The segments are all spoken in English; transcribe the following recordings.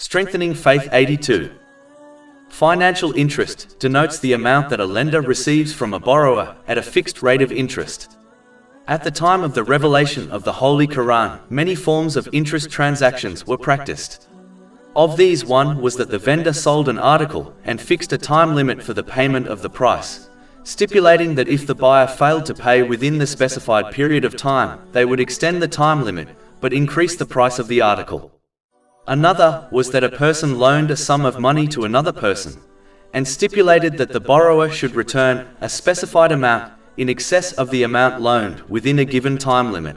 Strengthening faith 82. Financial interest denotes the amount that a lender receives from a borrower at a fixed rate of interest. At the time of the revelation of the Holy Quran, many forms of interest transactions were practiced. Of these, one was that the vendor sold an article and fixed a time limit for the payment of the price, stipulating that if the buyer failed to pay within the specified period of time, they would extend the time limit, but increase the price of the article. Another was that a person loaned a sum of money to another person, and stipulated that the borrower should return a specified amount in excess of the amount loaned within a given time limit.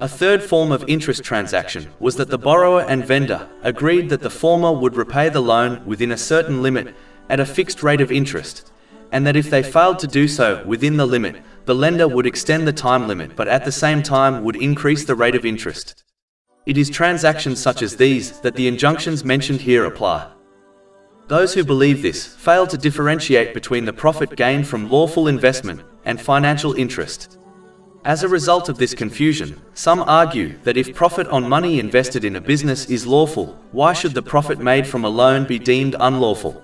A third form of interest transaction was that the borrower and vendor agreed that the former would repay the loan within a certain limit at a fixed rate of interest, and that if they failed to do so within the limit, the lender would extend the time limit but at the same time would increase the rate of interest. It is transactions such as these that the injunctions mentioned here apply. Those who believe this fail to differentiate between the profit gained from lawful investment and financial interest. As a result of this confusion, some argue that if profit on money invested in a business is lawful, why should the profit made from a loan be deemed unlawful?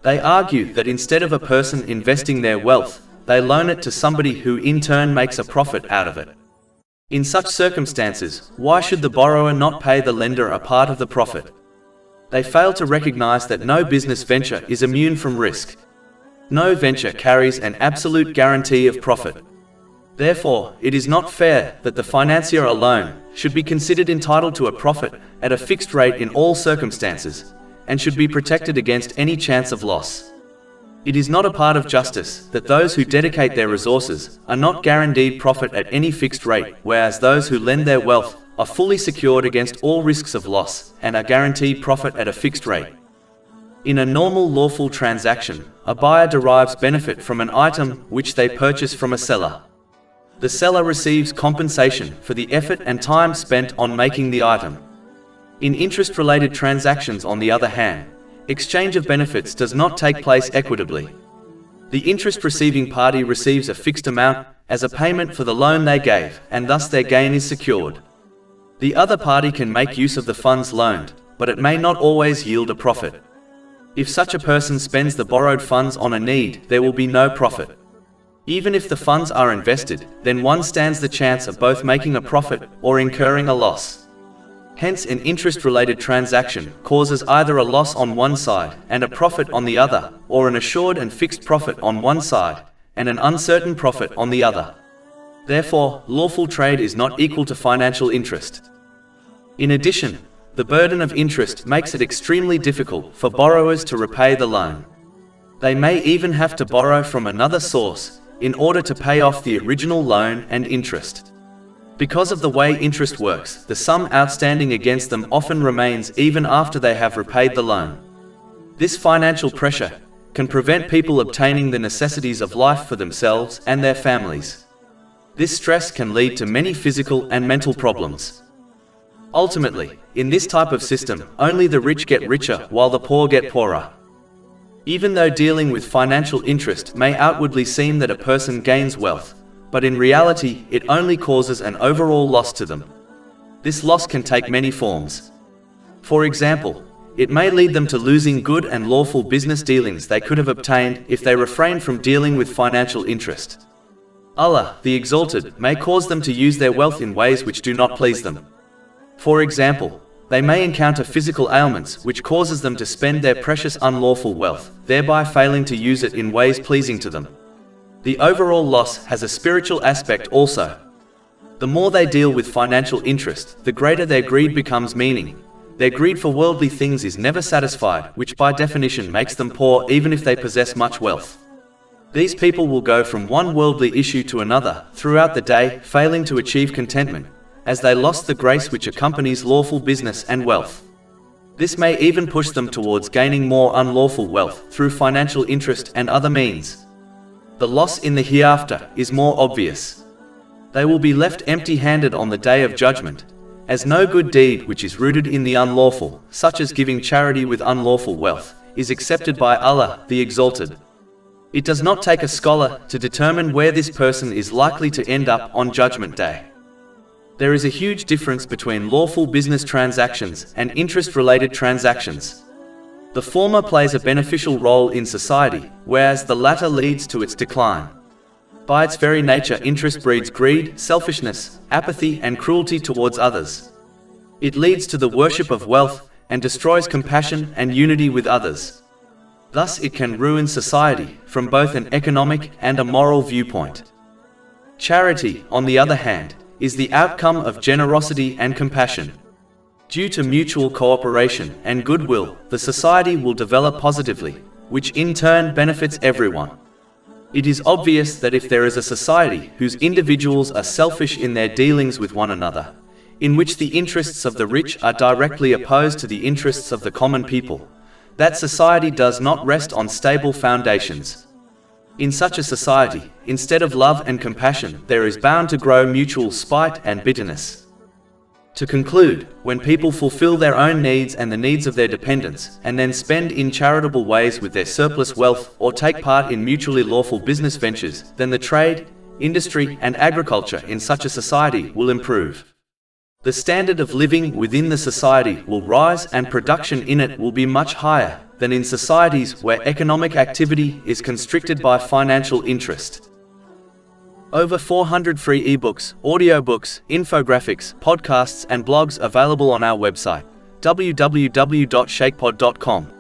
They argue that instead of a person investing their wealth, they loan it to somebody who in turn makes a profit out of it. In such circumstances, why should the borrower not pay the lender a part of the profit? They fail to recognize that no business venture is immune from risk. No venture carries an absolute guarantee of profit. Therefore, it is not fair that the financier alone should be considered entitled to a profit at a fixed rate in all circumstances, and should be protected against any chance of loss. It is not a part of justice that those who dedicate their resources are not guaranteed profit at any fixed rate, whereas those who lend their wealth are fully secured against all risks of loss and are guaranteed profit at a fixed rate. In a normal lawful transaction, a buyer derives benefit from an item which they purchase from a seller. The seller receives compensation for the effort and time spent on making the item. In interest-related transactions, on the other hand, exchange of benefits does not take place equitably. The interest-receiving party receives a fixed amount as a payment for the loan they gave, and thus their gain is secured. The other party can make use of the funds loaned, but it may not always yield a profit. If such a person spends the borrowed funds on a need, there will be no profit. Even if the funds are invested, then one stands the chance of both making a profit or incurring a loss. Hence, an interest-related transaction causes either a loss on one side and a profit on the other, or an assured and fixed profit on one side and an uncertain profit on the other. Therefore, lawful trade is not equal to financial interest. In addition, the burden of interest makes it extremely difficult for borrowers to repay the loan. They may even have to borrow from another source in order to pay off the original loan and interest. Because of the way interest works, the sum outstanding against them often remains even after they have repaid the loan. This financial pressure can prevent people obtaining the necessities of life for themselves and their families. This stress can lead to many physical and mental problems. Ultimately, in this type of system, only the rich get richer while the poor get poorer. Even though dealing with financial interest may outwardly seem that a person gains wealth, but in reality, it only causes an overall loss to them. This loss can take many forms. For example, it may lead them to losing good and lawful business dealings they could have obtained if they refrained from dealing with financial interest. Allah, the Exalted, may cause them to use their wealth in ways which do not please them. For example, they may encounter physical ailments which causes them to spend their precious unlawful wealth, thereby failing to use it in ways pleasing to them. The overall loss has a spiritual aspect also. The more they deal with financial interest, the greater their greed becomes, meaning their greed for worldly things is never satisfied, which by definition makes them poor even if they possess much wealth. These people will go from one worldly issue to another throughout the day, failing to achieve contentment, as they lost the grace which accompanies lawful business and wealth. This may even push them towards gaining more unlawful wealth through financial interest and other means. The loss in the hereafter is more obvious. They will be left empty-handed on the day of judgment, as no good deed which is rooted in the unlawful, such as giving charity with unlawful wealth, is accepted by Allah, the Exalted. It does not take a scholar to determine where this person is likely to end up on Judgment Day. There is a huge difference between lawful business transactions and interest-related transactions. The former plays a beneficial role in society, whereas the latter leads to its decline. By its very nature, interest breeds greed, selfishness, apathy, and cruelty towards others. It leads to the worship of wealth and destroys compassion and unity with others. Thus, it can ruin society from both an economic and a moral viewpoint. Charity, on the other hand, is the outcome of generosity and compassion. Due to mutual cooperation and goodwill, the society will develop positively, which in turn benefits everyone. It is obvious that if there is a society whose individuals are selfish in their dealings with one another, in which the interests of the rich are directly opposed to the interests of the common people, that society does not rest on stable foundations. In such a society, instead of love and compassion, there is bound to grow mutual spite and bitterness. To conclude, when people fulfill their own needs and the needs of their dependents, and then spend in charitable ways with their surplus wealth or take part in mutually lawful business ventures, then the trade, industry, and agriculture in such a society will improve. The standard of living within the society will rise and production in it will be much higher than in societies where economic activity is constricted by financial interest. Over 400 free ebooks, audiobooks, infographics, podcasts, and blogs available on our website, www.shakepod.com.